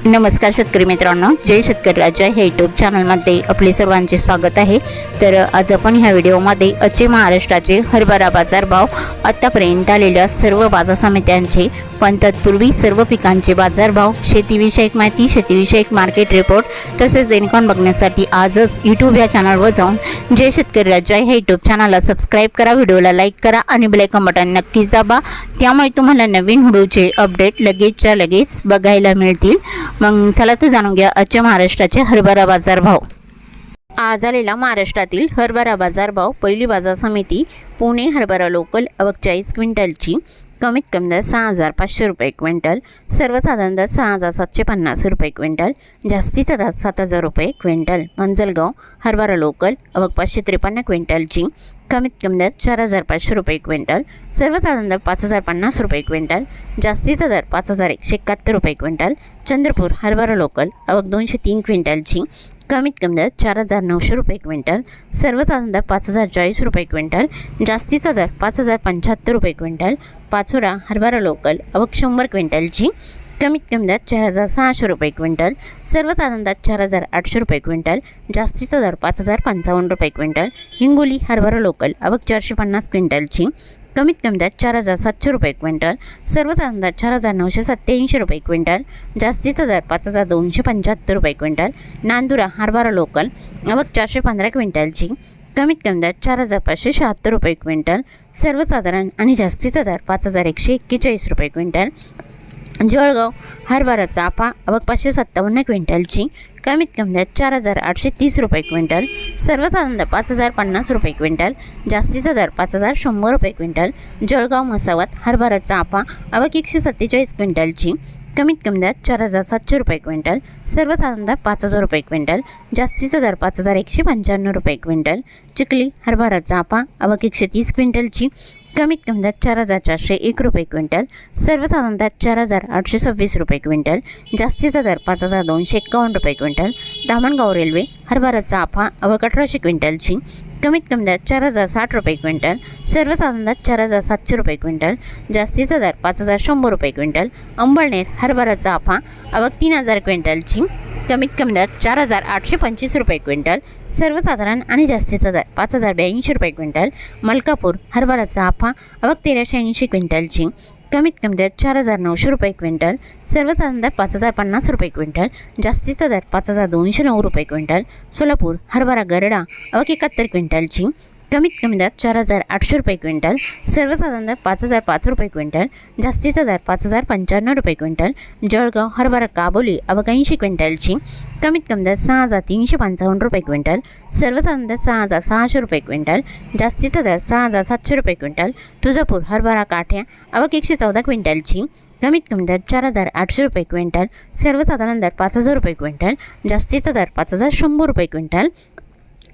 नमस्कार शेतकरी मित्रांनो, जय शेतकरी राजा हे यूट्यूब चॅनलमध्ये आपले सर्वांचे स्वागत आहे। तर आज आपण ह्या व्हिडिओमध्ये आजचे महाराष्ट्राचे हरभरा बाजारभाव, आतापर्यंत आलेल्या सर्व बाजार समित्यांचे, पण तत्पूर्वी सर्व पिकांचे बाजारभाव, शेतीविषयक माहिती, शेतीविषयक मार्केट रिपोर्ट तसेच देणकान बघण्यासाठी आजच यूट्यूब या चॅनलवर जाऊन जय शेतकरी राजा हे यूट्यूब चॅनलला सबस्क्राईब करा, व्हिडिओला लाईक करा आणि बेल आयकॉन बटन नक्कीच दाबा, त्यामुळे तुम्हाला नवीन व्हिडिओचे अपडेट लगेचच्या लगेच बघायला मिळतील। मग चला तर जाणून घ्या आजच्या महाराष्ट्राचे हरभरा बाजारभाव। आज आलेला महाराष्ट्रातील हरभरा बाजारभाव, पहिली बाजार समिती पुणे हरभरा लोकल आवक 40 क्विंटलची, कमीत कमी दर 6500 रुपये क्विंटल, सर्वसाधारण दर 6750 रुपये क्विंटल, जास्तीचा दर 7000 रुपये क्विंटल। मंजलगाव हरभरा लोकल आवक 553 क्विंटलची, कमीत कमी दर 4500 रुपये क्विंटल, सर्वसाधारण दर 5050 रुपये क्विंटल, जास्तीचा दर 5171 रुपये क्विंटल। चंद्रपूर हरभरा लोकल आवक 203 क्विंटलची, कमीत कमी दर 4900 रुपये क्विंटल, सर्वसाधारण दर 5040 रुपये क्विंटल, जास्तीचा दर 5075 रुपये क्विंटल। पाचोरा हरभरा लोकल आवक 100 क्विंटलची, कमीत कमी दर 4600 रुपये क्विंटल, सर्वसाधारण दर 4800 रुपये क्विंटल, जास्तीचा दर 5055 रुपये क्विंटल। हिंगोली हरभरा लोकल आवक 450 क्विंटलची, कमीत कमी दर 4700 रुपये क्विंटल, सर्वसाधारण दर 4987 रुपये क्विंटल, जास्तीचा दर 5275 रुपये क्विंटल। नांदुरा हरभरा लोकल आवक 415 क्विंटलची, कमीत कमी दर 4576 रुपये क्विंटल, सर्वसाधारण आणि जास्तीचा दर 5141 रुपये क्विंटल। जळगाव हरभरा चाफा आवक 557 क्विंटलची, कमीत कमी दर 4830 रुपये क्विंटल, सर्वसाधारण दर 5050 रुपये क्विंटल, जास्तीचा दर 5100 रुपये क्विंटल। जळगाव मसावत हरभरा चाफा आवक 147 क्विंटलची, कमीत कमी दर 4700 रुपये क्विंटल, सर्वसाधारण दर 5000 रुपये क्विंटल, जास्तीचा दर 5195 रुपये क्विंटल। चिखली हरभरा चाफा आवक 130 क्विंटलची, कमीत कमी दर 4401 रुपये क्विंटल, सर्वसाधारण दर 4826 रुपये क्विंटल, जास्तीचा दर 5251 रुपये क्विंटल। धामणगाव रेल्वे हरभरा चाफा आवक 1800 क्विंटलची, कमीत कमी दर 4060 रुपये क्विंटल, सर्वसाधारण दर 4700 रुपये क्विंटल, जास्तीचा दर 5100 रुपये क्विंटल। अंबळनेर हरभरा चाफा आवक 3000 क्विंटलची, कमीत कमी दर 4825 रुपये क्विंटल, सर्वसाधारण आणि जास्तीचा दर 5082 रुपये क्विंटल। मलकापूर हरभरा चाफा आवक 1380 क्विंटलची, कमीत कमी दर 4900 रुपये क्विंटल, सर्वसाधारण दर 5050 रुपये क्विंटल, जास्तीचा दर 5209 रुपये क्विंटल। सोलापूर हरभरा गरडा आवक 71 क्विंटलची, कमीत कमी दर 4800 रुपये क्विंटल, सर्वसाधारण दर 5005 रुपये क्विंटल, जास्तीचा दर 5095 रुपये क्विंटल। जळगाव हरभरा काबोली आवक 80 क्विंटलची, कमीत कमी दर 6355 रुपये क्विंटल, सर्वसाधारण दर 6600 रुपये क्विंटल, जास्तीचा दर 6700 रुपये क्विंटल। तुळजापूर हरभरा काठ्या आवक 114 क्विंटलची, कमीत कमी दर 4800 रुपये क्विंटल, सर्वसाधारण दर 5000 रुपये क्विंटल, जास्तीचा दर 5100 रुपये क्विंटल।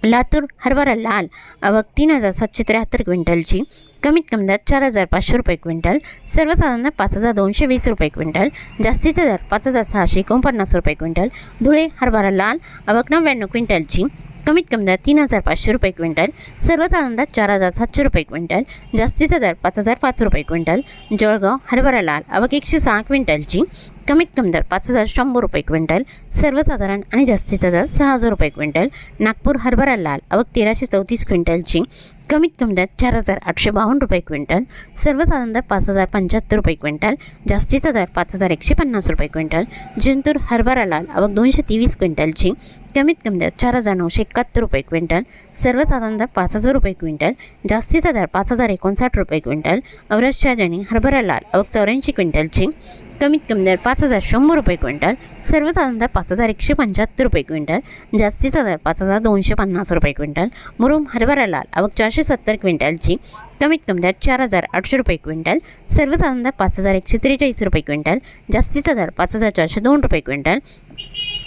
लातूर हरभरा लाल आवक 3773 क्विंटलची, कमीत कमी दर 4500 रुपये क्विंटल, सर्वसाधारण दर 5220 रुपये क्विंटल, जास्तीचा दर 5649 रुपये क्विंटल। धुळे हरभरा लाल आवक 99 क्विंटलची, कमीत कमी दर 3500 रुपये क्विंटल, सर्वसाधारण दर 4700 रुपये क्विंटल, जास्तीचा दर 5005 रुपये क्विंटल। जळगाव हरभरा लाल आवक 106 क्विंटलची, कमीत कमी दर 5100 रुपये क्विंटल, सर्वसाधारण आणि जास्तीचा दर 6000 रुपये क्विंटल। नागपूर हरभरा लाल आवक 1334 क्विंटलची, कमीत कमी दर 4852 रुपये क्विंटल, सर्वसाधारण दर 5075 रुपये क्विंटल, जास्तीचा दर 5150 रुपये क्विंटल। जिंतूर हरभरा लाल आवक 223 क्विंटलची, कमीत कमी दर 4971 रुपये क्विंटल, सर्वसाधारण दर 5000 रुपये क्विंटल, जास्तीचा दर 5059 रुपये क्विंटल। औरंगाबाद हरभरा लाल आवक 84 क्विंटलची, कमीत कमी दर 5100 रुपये क्विंटल, सर्वसाधारण दर 5175 रुपये क्विंटल, जास्तीचा दर 5250 रुपये क्विंटल। मुरुम हरभरा लाल आवक 470 क्विंटलची, कमीत कमी दर 4800 रुपये क्विंटल, सर्वसाधारण दर 5143 रुपये क्विंटल, जास्तीचा दर 5402 रुपये क्विंटल।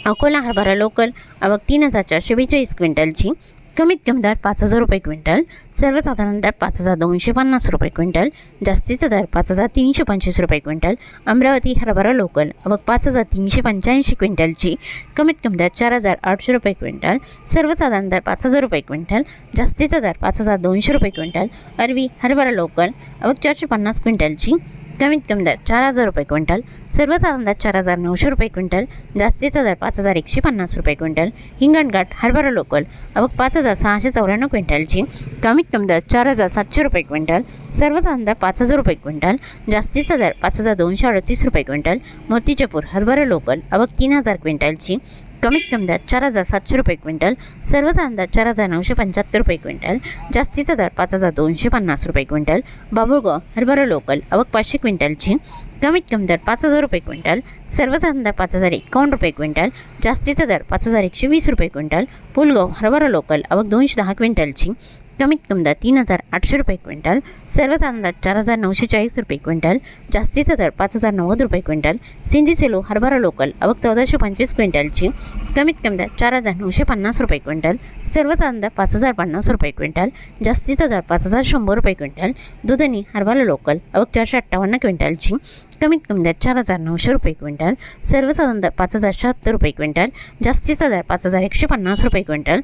अकोला हरभरा लोकल आवक 3442 क्विंटलची, कमीत कमी दर 5000 रुपये क्विंटल, सर्वसाधारण दर 5250 रुपये क्विंटल, जास्तीचा दर 5325 रुपये क्विंटल। अमरावती हरभरा लोकल आवक 5385 क्विंटलची, कमीत कमी दर 4800 रुपये क्विंटल, सर्वसाधारण दर 5000 रुपये क्विंटल, जास्तीचा दर 5200 रुपये क्विंटल। अरवी हरभरा लोकल आवक 450 क्विंटलची, कमीत कमी दर 4,000 रुपये क्विंटल, सर्वसाधारण दर 4,900 रुपये क्विंटल, जास्तीचा दर 5,150 रुपये क्विंटल. हिंगणघाट हरभरा लोकल आवक 5,694 क्विंटलची, कमीत कमी दर 4,700 रुपये क्विंटल, सर्वसाधारण दर 5,000 रुपये क्विंटल, जास्तीचा दर 5,238 रुपये क्विंटल. मूर्तिजापूर हरभरा लोकल आवक 3,000 क्विंटलची, कमीत कमी दर 4,700 रुपये क्विंटल, सर्वसाधारण दर 4,975 रुपये क्विंटल, जास्तीचा दर 5,250 रुपये क्विंटल. बाबुळगाव हरभरा लोकल आवक 500 क्विंटलची, कमीत कमी दर 5,000 रुपये क्विंटल, सर्वसाधारण दर 5,051 रुपये क्विंटल, जास्तीचा दर 5,120 रुपये क्विंटल. पुलगाव हरभरा लोकल आवक 210 क्विंटलची, कमीत कमी दर 3,800 रुपये क्विंटल, सर्वसाधारण दर 4,940 रुपये क्विंटल, जास्तीचा दर 5,090 रुपये क्विंटल. सिंधी सेलो हरभरा लोकल आवक 1,425 क्विंटलची, कमीत कमी दर 4,950 रुपये क्विंटल, सर्वसाधारण दर 5,050 रुपये क्विंटल, जास्तीचा दर 5,100 रुपये क्विंटल. दुधनी हरभरा लोकल आवक 458 क्विंटलची, कमीत कमी दर 4,900 रुपये क्विंटल, सर्वसाधारण दर 5,076 रुपये क्विंटल, जास्तीचा दर 5,150 रुपये क्विंटल.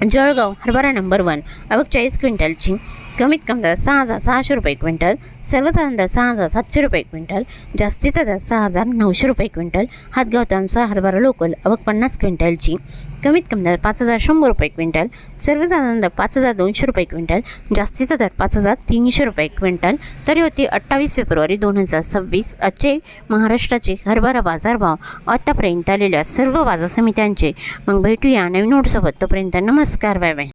जळगाव हरभरा नंबर 1 आवक 40 क्विंटलची, कमीत कमी दर 6,600 रुपये क्विंटल, सर्वसाधारण दर 6,700 रुपये क्विंटल, जास्तीचा दर 6,900 रुपये क्विंटल. हातगाव तांसा हरभरा लोकल आवक 50 क्विंटलची, कमीत कमी दर 5,100 रुपये क्विंटल, सर्वसाधारण दर 5,200 रुपये क्विंटल, जास्तीचा दर 5,300 रुपये क्विंटल. तर होती 28 फेब्रुवारी 2026 आजचे महाराष्ट्राचे हरभरा बाजारभाव आतापर्यंत आलेल्या सर्व बाजार समित्यांचे. मग भेटूया नवीन नोटसोबत. तोपर्यंत नमस्कार, बाय बाय.